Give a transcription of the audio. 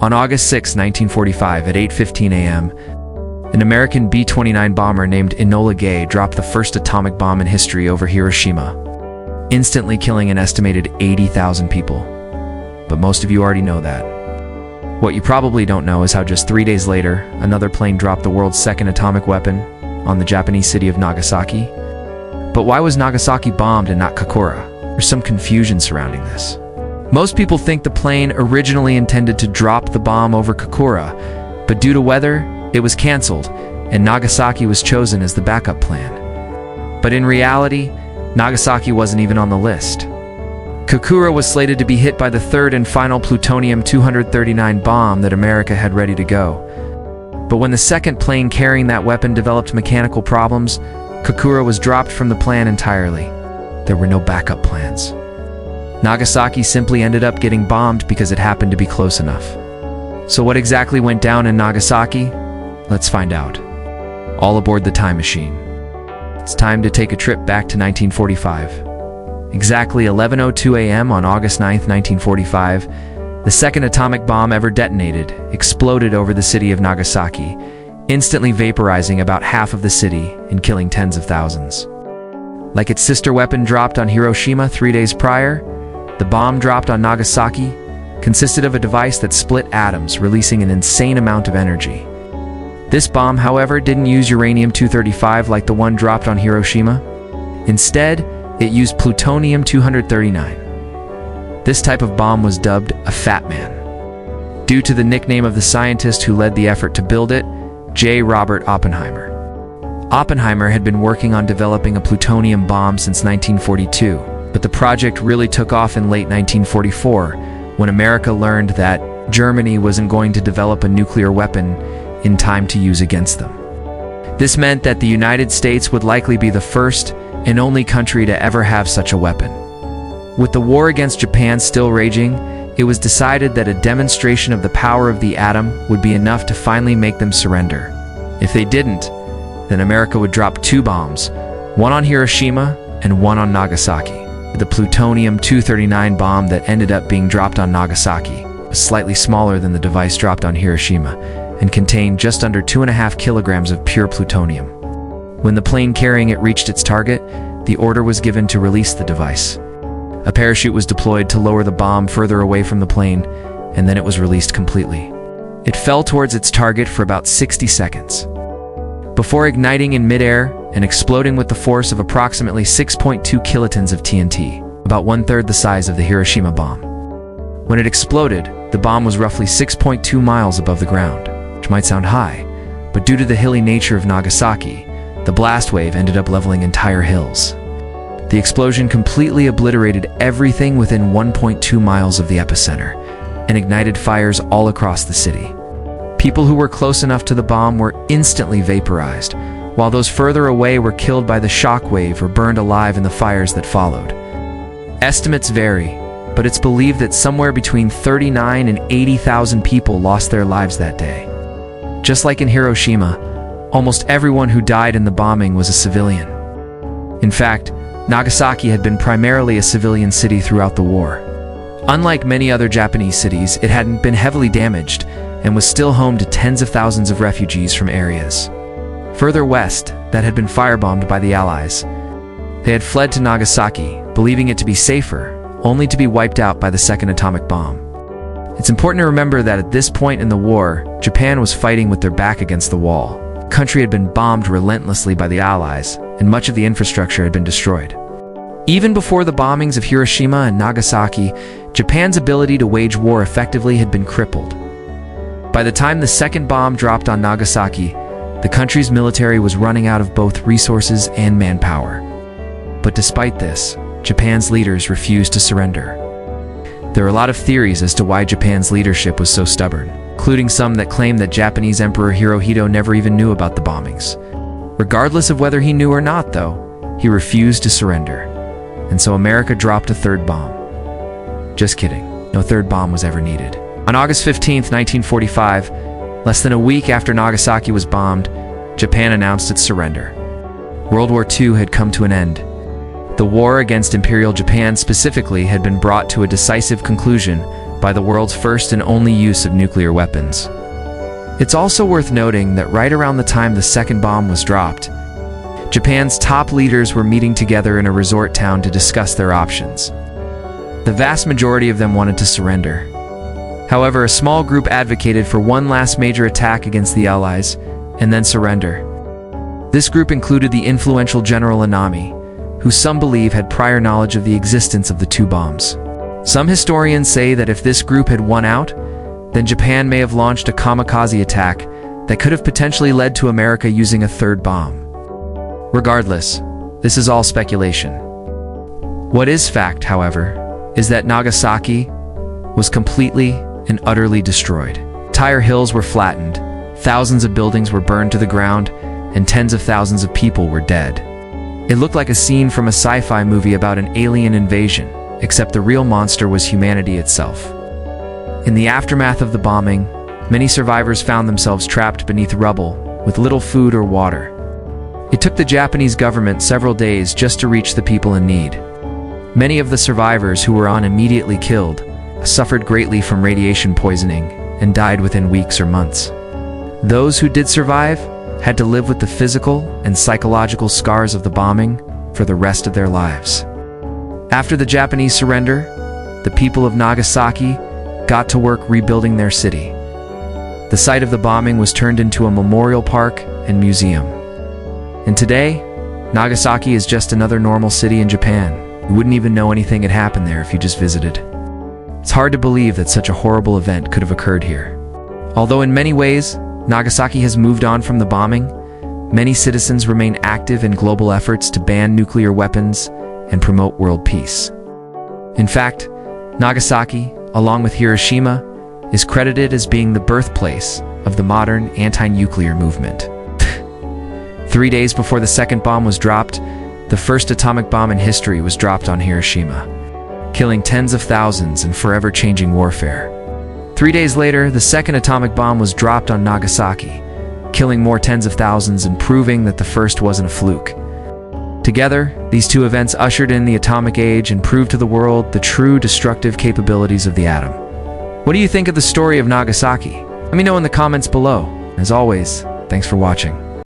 On August 6, 1945, at 8:15 a.m., an American B-29 bomber named Enola Gay dropped the first atomic bomb in history over Hiroshima, instantly killing an estimated 80,000 people. But most of you already know that. What you probably don't know is how just 3 days later, another plane dropped the world's second atomic weapon on the Japanese city of Nagasaki. But why was Nagasaki bombed and not Kokura? There's some confusion surrounding this. Most people think the plane originally intended to drop the bomb over Kokura, but due to weather, it was canceled, and Nagasaki was chosen as the backup plan. But in reality, Nagasaki wasn't even on the list. Kokura was slated to be hit by the third and final plutonium-239 bomb that America had ready to go. But when the second plane carrying that weapon developed mechanical problems, Kokura was dropped from the plan entirely. There were no backup plans. Nagasaki simply ended up getting bombed because it happened to be close enough. So what exactly went down in Nagasaki? Let's find out. All aboard the time machine. It's time to take a trip back to 1945. Exactly 11:02 a.m. on August 9, 1945, the second atomic bomb ever detonated exploded over the city of Nagasaki, instantly vaporizing about half of the city and killing tens of thousands. Like its sister weapon dropped on Hiroshima 3 days prior, the bomb dropped on Nagasaki consisted of a device that split atoms, releasing an insane amount of energy. This bomb, however, didn't use uranium-235 like the one dropped on Hiroshima. Instead, it used plutonium-239. This type of bomb was dubbed a Fat Man, due to the nickname of the scientist who led the effort to build it, J. Robert Oppenheimer. Oppenheimer had been working on developing a plutonium bomb since 1942, but the project really took off in late 1944 when America learned that Germany wasn't going to develop a nuclear weapon in time to use against them. This meant that the United States would likely be the first and only country to ever have such a weapon. With the war against Japan still raging, it was decided that a demonstration of the power of the atom would be enough to finally make them surrender. If they didn't, then America would drop 2 bombs, one on Hiroshima and one on Nagasaki. The plutonium-239 bomb that ended up being dropped on Nagasaki was slightly smaller than the device dropped on Hiroshima and contained just under 2.5 kilograms of pure plutonium. When the plane carrying it reached its target, the order was given to release the device. A parachute was deployed to lower the bomb further away from the plane, and then it was released completely. It fell towards its target for about 60 seconds, before igniting in midair and exploding with the force of approximately 6.2 kilotons of TNT, about 1/3 the size of the Hiroshima bomb. When it exploded, the bomb was roughly 6.2 miles above the ground, which might sound high, but due to the hilly nature of Nagasaki, the blast wave ended up leveling entire hills. The explosion completely obliterated everything within 1.2 miles of the epicenter and ignited fires all across the city. People who were close enough to the bomb were instantly vaporized, while those further away were killed by the shockwave or burned alive in the fires that followed. Estimates vary, but it's believed that somewhere between 39 and 80,000 people lost their lives that day. Just like in Hiroshima, almost everyone who died in the bombing was a civilian. In fact, Nagasaki had been primarily a civilian city throughout the war. Unlike many other Japanese cities, it hadn't been heavily damaged and was still home to tens of thousands of refugees from areas further west that had been firebombed by the Allies. They had fled to Nagasaki, believing it to be safer, only to be wiped out by the second atomic bomb. It's important to remember that at this point in the war, Japan was fighting with their back against the wall. The country had been bombed relentlessly by the Allies, and much of the infrastructure had been destroyed. Even before the bombings of Hiroshima and Nagasaki, Japan's ability to wage war effectively had been crippled. By the time the second bomb dropped on Nagasaki, the country's military was running out of both resources and manpower. But despite this, Japan's leaders refused to surrender. There are a lot of theories as to why Japan's leadership was so stubborn, including some that claim that Japanese Emperor Hirohito never even knew about the bombings. Regardless of whether he knew or not, though, he refused to surrender. And so America dropped a third bomb. Just kidding, no third bomb was ever needed. On August 15, 1945, less than a week after Nagasaki was bombed, Japan announced its surrender. World War II had come to an end. The war against Imperial Japan specifically had been brought to a decisive conclusion by the world's first and only use of nuclear weapons. It's also worth noting that right around the time the second bomb was dropped, Japan's top leaders were meeting together in a resort town to discuss their options. The vast majority of them wanted to surrender. However, a small group advocated for one last major attack against the Allies and then surrender. This group included the influential General Anami, who some believe had prior knowledge of the existence of the two bombs. Some historians say that if this group had won out, then Japan may have launched a kamikaze attack that could have potentially led to America using a third bomb. Regardless, this is all speculation. What is fact, however, is that Nagasaki was completely and utterly destroyed. Entire hills were flattened, thousands of buildings were burned to the ground, and tens of thousands of people were dead. It looked like a scene from a sci-fi movie about an alien invasion, except the real monster was humanity itself. In the aftermath of the bombing, many survivors found themselves trapped beneath rubble with little food or water. It took the Japanese government several days just to reach the people in need. Many of the survivors who were immediately killed suffered greatly from radiation poisoning and died within weeks or months. Those who did survive had to live with the physical and psychological scars of the bombing for the rest of their lives. After the Japanese surrender, the people of Nagasaki got to work rebuilding their city. The site of the bombing was turned into a memorial park and museum. And today, Nagasaki is just another normal city in Japan. You wouldn't even know anything had happened there if you just visited. It's hard to believe that such a horrible event could have occurred here. Although in many ways, Nagasaki has moved on from the bombing, many citizens remain active in global efforts to ban nuclear weapons and promote world peace. In fact, Nagasaki, along with Hiroshima, is credited as being the birthplace of the modern anti-nuclear movement. 3 days before the second bomb was dropped, the first atomic bomb in history was dropped on Hiroshima, killing tens of thousands and forever changing warfare. 3 days later, the second atomic bomb was dropped on Nagasaki, killing more tens of thousands and proving that the first wasn't a fluke. Together, these two events ushered in the atomic age and proved to the world the true destructive capabilities of the atom. What do you think of the story of Nagasaki? Let me know in the comments below. As always, thanks for watching.